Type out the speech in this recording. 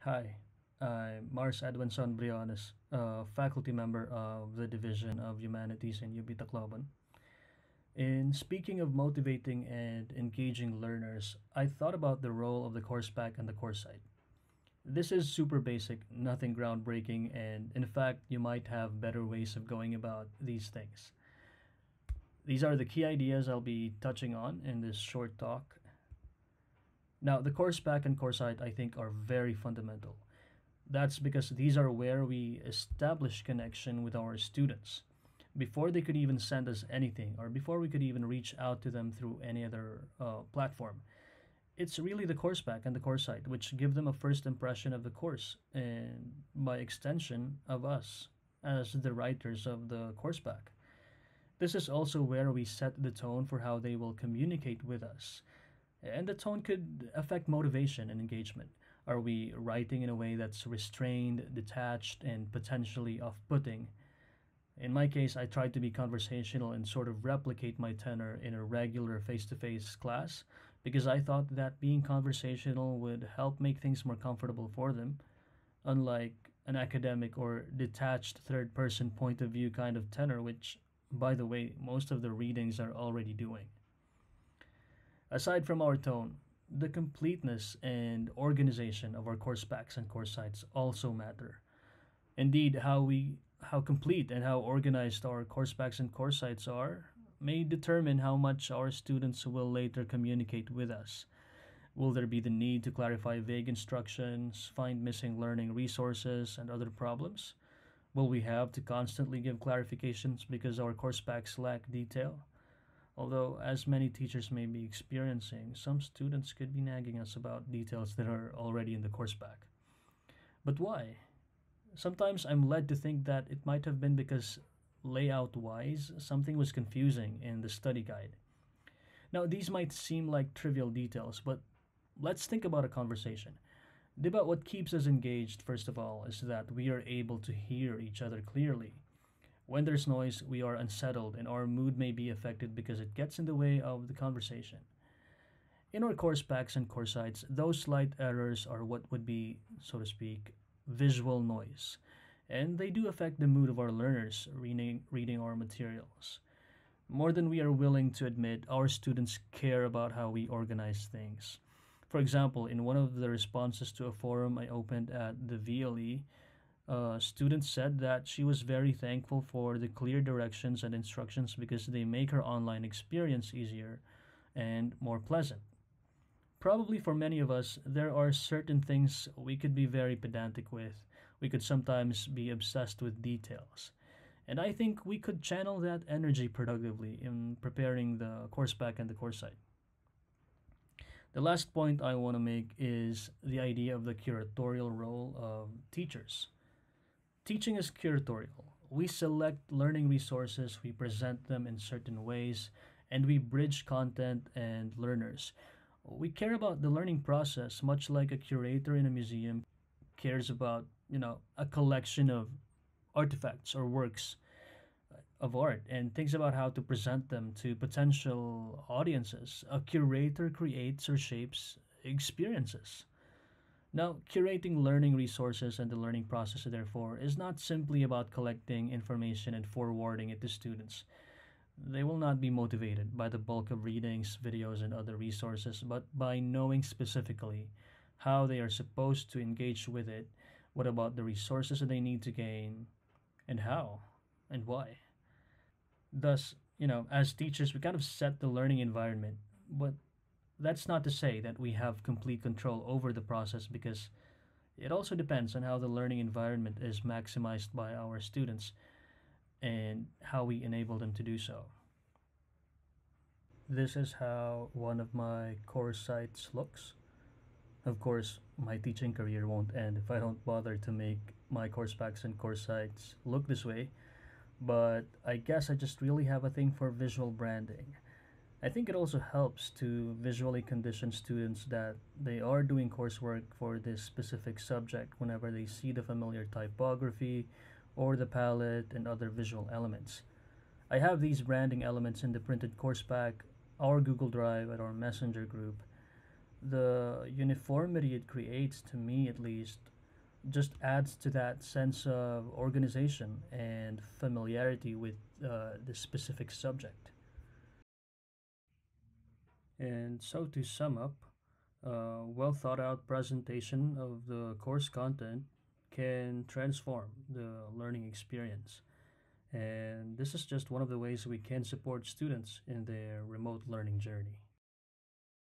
Hi, I'm Mars Edwinson Briones, a faculty member of the Division of Humanities in UB Tacloban. In speaking of motivating and engaging learners, I thought about the role of the course pack and the course site. This is super basic, nothing groundbreaking, and in fact, you might have better ways of going about these things. These are the key ideas I'll be touching on in this short talk. Now, the course pack and course site I think are very fundamental. That's because these are where we establish connection with our students before they could even send us anything or before we could even reach out to them through any other platform. It's really the course pack and the course site which give them a first impression of the course and by extension of us as the writers of the course pack. This is also where we set the tone for how they will communicate with us, and the tone could affect motivation and engagement. Are we writing in a way that's restrained, detached, and potentially off putting? In my case, I tried to be conversational and sort of replicate my tenor in a regular face to face class because I thought that being conversational would help make things more comfortable for them, unlike an academic or detached third person point of view kind of tenor, which, by the way, most of the readings are already doing. Aside from our tone, the completeness and organization of our course packs and course sites also matter. Indeed, how complete and how organized our course packs and course sites are may determine how much our students will later communicate with us. Will there be the need to clarify vague instructions, find missing learning resources, and other problems? Will we have to constantly give clarifications because our course packs lack detail? Although, as many teachers may be experiencing, some students could be nagging us about details that are already in the course pack. But why? Sometimes I'm led to think that it might have been because, layout wise, something was confusing in the study guide. Now, these might seem like trivial details, but let's think about a conversation. About what keeps us engaged, first of all, is that we are able to hear each other clearly. When there's noise, we are unsettled and our mood may be affected because it gets in the way of the conversation. In our course packs and course sites, those slight errors are what would be, so to speak, visual noise. And they do affect the mood of our learners reading our materials. More than we are willing to admit, our students care about how we organize things. For example, in one of the responses to a forum I opened at the VLE, a student said that she was very thankful for the clear directions and instructions because they make her online experience easier and more pleasant. Probably for many of us, there are certain things we could be very pedantic with. We could sometimes be obsessed with details. And I think we could channel that energy productively in preparing the course pack and the course site. The last point I want to make is the idea of the curatorial role of teachers. Teaching is curatorial. We select learning resources, we present them in certain ways, and we bridge content and learners. We care about the learning process, much like a curator in a museum cares about, a collection of artifacts or works of art and thinks about how to present them to potential audiences. A curator creates or shapes experiences. Now, curating learning resources and the learning process, therefore, is not simply about collecting information and forwarding it to students. They will not be motivated by the bulk of readings, videos, and other resources, but by knowing specifically how they are supposed to engage with it, what about the resources that they need to gain, and how, and why. Thus, as teachers, we kind of set the learning environment, but that's not to say that we have complete control over the process because it also depends on how the learning environment is maximized by our students and how we enable them to do so. This is how one of my course sites looks. Of course, my teaching career won't end if I don't bother to make my course packs and course sites look this way, but I guess I just really have a thing for visual branding. I think it also helps to visually condition students that they are doing coursework for this specific subject whenever they see the familiar typography or the palette and other visual elements. I have these branding elements in the printed course pack, our Google Drive, and our Messenger group. The uniformity it creates, to me at least, just adds to that sense of organization and familiarity with the specific subject. And so, to sum up, a well thought out presentation of the course content can transform the learning experience. And this is just one of the ways we can support students in their remote learning journey.